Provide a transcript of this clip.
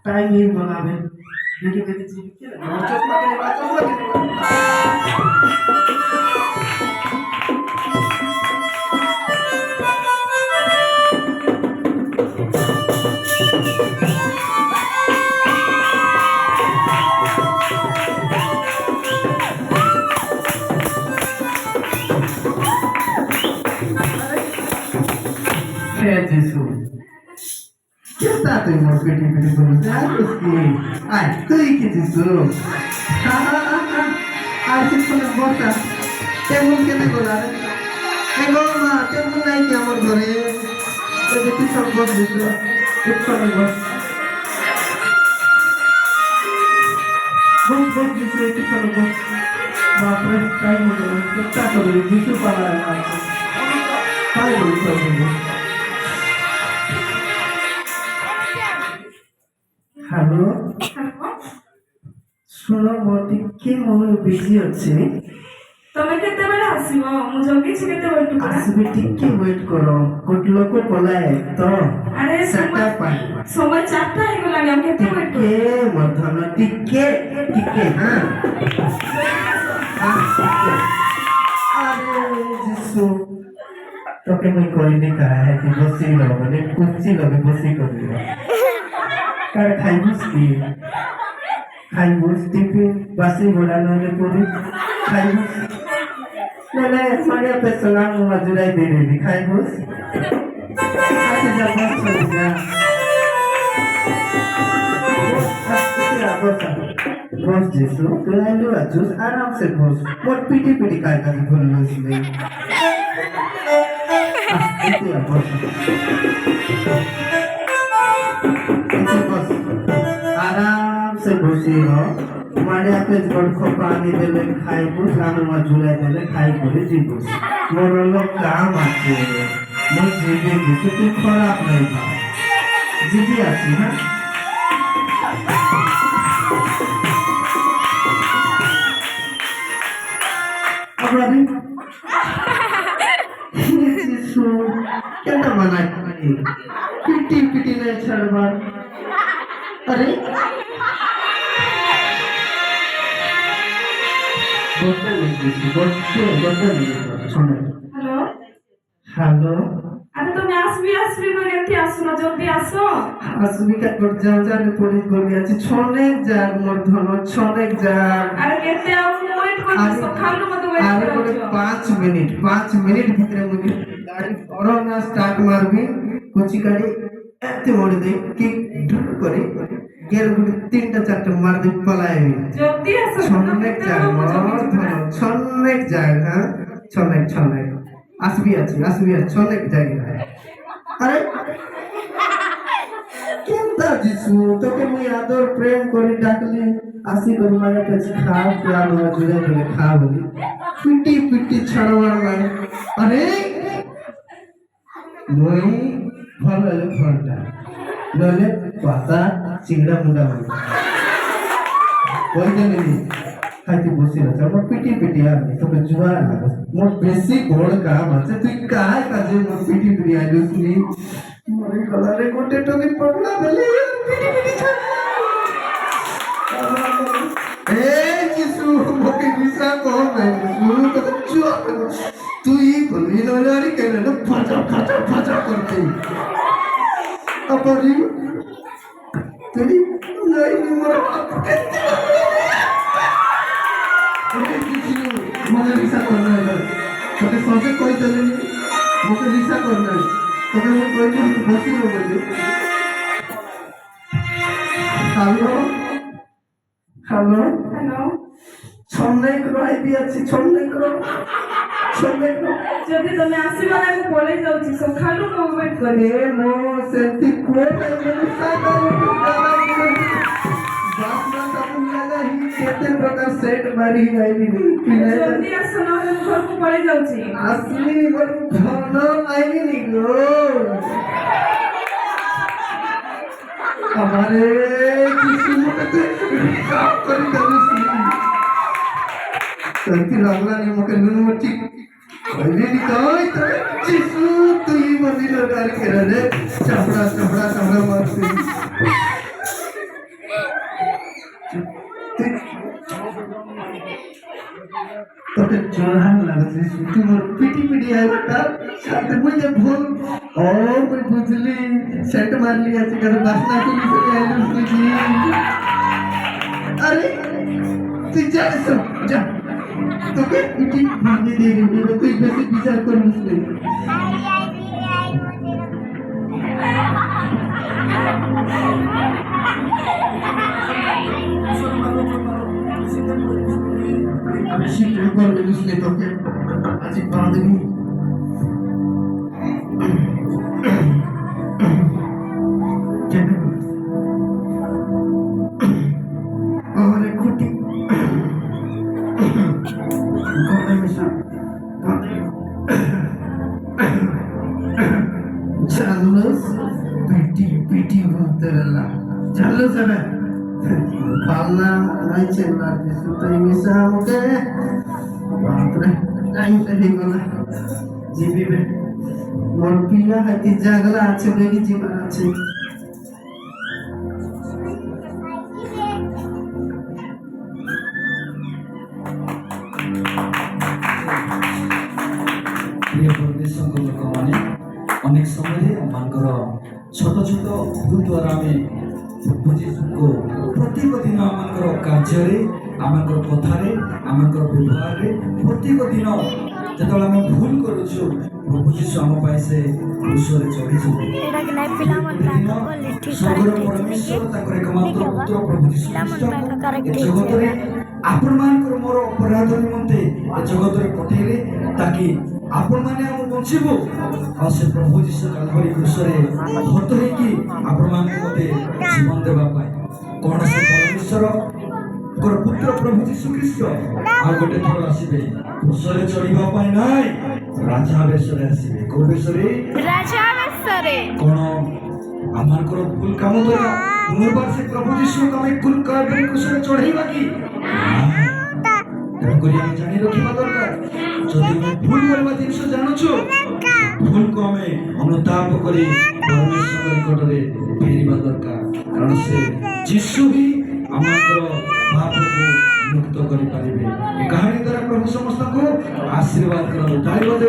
Time ही बनावे देखिए देखिए जी क्या चश्मा के बाद Jesus. Kita tu yang mau pergi berusaha terus ni. Tu ikut Jesus. Asyik pun bosan. Temu kita kolar. Mama, temu naik amor gore. Jadi kita bos Jesus. Kita bos. Bos Jesus kita bos. Bapak time muda. Kita kalau Jesus pada. Kali itu. Hello শোনো মোটিকে মনে busy আছে ତମେ କେତେବେଳେ ଆସିବ ମୁଁ ଜଗିଛି କେତେବେଳେ two ଆସିବେ ଟିକେ ୱେଟ୍ କର ଗୋଟେ ଲୋକ ପଳାଏ ତ ଆରେ ସେଟା ପାଇଁ ସମୟ 4ଟା ହେଇଗଲାଣି ଆଉ କେତେ ୱେଟ୍ ଟିକେ ମଧ୍ୟାହ୍ନ ଟିକେ ଟିକେ ଆରେ ଯିସୁ তোকে মই কইনি কাহে কি বসি লগে কুচি লগে বসি করিব কার খাইবুস কি খাইবুস টিফিন বাসি ঘোড়া নলে পড়ি খাইবুস নলে সাড়ে পেছলা মজুরাই দেবি খাইবুস আচ্ছা যা বস চলে যা বস যেসু তুই আইলো আজুস আরাম সে বস মোট পিটি পিটি কাজ কাজ ভুললুস নেই itu ya bos आराम से बसी हो मारे आपे गोड़ को पानी देले खाई बुस आनु मा झुलाई देले खाई करे जीबुस मोर लोग काम আছে মই জিবে কিছু তুই খারাপ নাই ভা জিবি আছি না अपराधी क्या मना पिटी पिटी नहीं छड़बार अरे হ্যালো हेलो আরে তুমি আসবি বলে এত আসো না জলদি আসো আসবি কা তোর যাও যা পড়ি গলি আছে ছনেক যার মোর ধন ছনেক যার আরে কেতে আও ওয়েট করছো সকাল মতো ওয়েট আরে বলে 5 মিনিট ভিতরে মুই গাড়ি করোনা স্টার্ট মারবি কোচি গাড়ি এতে মোড় দে কি ঢুক করে গের গুলি 3টা 4টা মার দে পলাইবি জলদি আসো ছনেক যার মোর ধন ছনেক যার হ্যাঁ ছনেক আসবি আছে ছনেক জায়গা আরে কেনতা যিশু তোকে মুই আদর প্রেম করে ডাকলি আসি করে মায়ের কাছে খাও প্রাণ জুড়ে ধরে খা বলি পিটি পিটি ছাড়বার নাই আরে মই ভালো হলো ঘন্টা নলে পাতা চিংড়া মুন্ডা হল ওই জন্য খাইতে বসে আছে আমার পিটি পিটি আর তোকে জুয়া লাগবে মোর বেশি বড় কাম আছে তুই কায় কাজে মোর পিটি পিটি আইলুস নি মোরে গলারে গোটে টনি পড়লা বেলে পিটি পিটি ছাড় যিশু মোকে মিশা কর না যিশু তোকে চুপ তুই বলবি নলারি কেন না ফাটা ফাটা ফাটা করতে আপনি তুই নাই মোর মোকে মিশা কর না তোকে সবে কই চলেনি মোকে মিশা কর না তোকে মই কই বসি বলি হ্যালো হ্যালো হ্যালো ছন্নাই করো আইবি আছে ছন্নাই করো ଯଦି ତମେ ଆସିବ ନା ମୁଁ ପଳେଇ ଯାଉଛି ସକାଳୁ ମୁଁ ୱେଟ୍ କରି ଏ ମୋ ସେତି କୋଟ ବାସ୍ନା ସାବୁନ ଲଗା ହି କେତେ ପ୍ରକାର ସେଟ୍ ମାରି ଆଇବି ଜଲ୍ଦି ଆସ ନହେଲେ ମୁଁ ଘରକୁ ପଳେଇ ଯାଉଛି আসলি বল ধন আইনি গো আমারে কিছু মতে কাম করি দেবছি সত্যি লাগলানি মোকে নুন মটি কইলি কই তো যিশু তুই মন্দির ডার করে রে চাপড়া চাপড়া চাপড়া মারছি তোকে জোরহান লাগছে তুই মোর পিটি পিটি আইবাটা সাথে মুঝে ভুল ও মই বুঝলি সেট মারলি আছে কেন বাসনা তুই চলে আইলু তুই আরে তুই যা তোকে পিটি ভাঙে দিয়ে দিবি তুই বেশি বিচার করিস না বেশি প্রেম করিস না তোকে আজ বাঁধবি ওরে খুঁটি গলায় মিশা চালুস পিটি পিটি বলতে রলা চালুস হবে পালনা নাই চেলা যিশু তুই মিশা আমাকে বাপরে টাইম হয়ে গেল জীবিবে মোর পিয়া হাতি জাগলা আছে বেগি জীবন আছে প্রিয় পরিবেশক ଲୋକମାନେ ଅନେକ ସମୟରେ ଆମମାନଙ୍କର ଛୋଟ ଛୋଟ ଭୁଲ ଦ୍ୱାରା ଆମେ ପ୍ରଭୁ ଯୀଶୁଙ୍କୁ ପ୍ରତ୍ୟେକ ଦିନ ଆମମାନଙ୍କର କାର୍ଯ୍ୟରେ ଆମମାନଙ୍କର କଥାରେ ଆମମାନଙ୍କର ବ୍ୟବହାରରେ ପ୍ରତ୍ୟେକ ଦିନ ଯେତେବେଳେ ଆମେ ଭୁଲ କରୁଛୁ ପ୍ରଭୁ ଯୀଶୁ ଆମ ପାଇଁ ସେ କ୍ରୁଶରେ ଚଢ଼ିଛନ୍ତି ସ୍ୱର୍ଗର ପରମେଶ୍ୱର ତାଙ୍କର ଏକମାତ୍ର ପୁତ୍ର ପ୍ରଭୁ ଯୀଶୁ ଖ୍ରୀଷ୍ଟ ଏ ଜଗତରେ ଆପଣମାନଙ୍କର ମୋର ଅପରାଧ ନିମନ୍ତେ ଏ ଜଗତରେ ପଠେଇଲେ ତାକି ଆପଣମାନେ ଆମେ ବଞ୍ଚିବୁ ଆଉ ସେ ପ୍ରଭୁ ଯୀଶୁ କାଲଭାରୀ କ୍ରୁଶରେ ହତ ହେଇକି ଆପଣମାନଙ୍କୁ ମୋତେ ଜୀବନ ଦେବା ପାଇଁ କ'ଣ ସେ ପରମେଶ୍ୱରଙ୍କର ପୁତ୍ର ପ୍ରଭୁ ଯୀଶୁ ଖ୍ରୀଷ୍ଟ ଆଉ ଗୋଟେ ଥର ଆସିବେ କ୍ରୁଶରେ ଚଢ଼ିବା ପାଇଁ ନାହିଁ ରାଜା ବେଶରେ ଆସିବେ କୋଉ ବେଶରେ କ'ଣ ଆମମାନଙ୍କର ଭୁଲ କାମ ଦ୍ୱାରା ପୁନର୍ବାର ସେ ପ୍ରଭୁ ଯୀଶୁଙ୍କୁ ଆମେ କାଲଭାରୀ କ୍ରୁଶରେ ଚଢ଼େଇବା କି ତେଣୁକରି ଆମେ ଜାଣି ରଖିବା ଦରକାର ଯଦି ଆମେ ଭୁଲ କରିବା ଜିନିଷ ଜାଣୁଛୁ ଭୁଲକୁ ଆମେ ଅନୁତାପ କରି ପରମେଶ୍ୱର ନିକଟରେ ଫେରିବା ଦରକାର କାରଣ ସେ ଯୀଶୁ ହିଁ ଆମଙ୍କର ପାପକୁ ମୁକ୍ତ କରିପାରିବେ ଏ କାହାଣୀ ଦ୍ୱାରା ପ୍ରଭୁ ସମସ୍ତଙ୍କୁ ଆଶୀର୍ବାଦ କରନ୍ତୁ।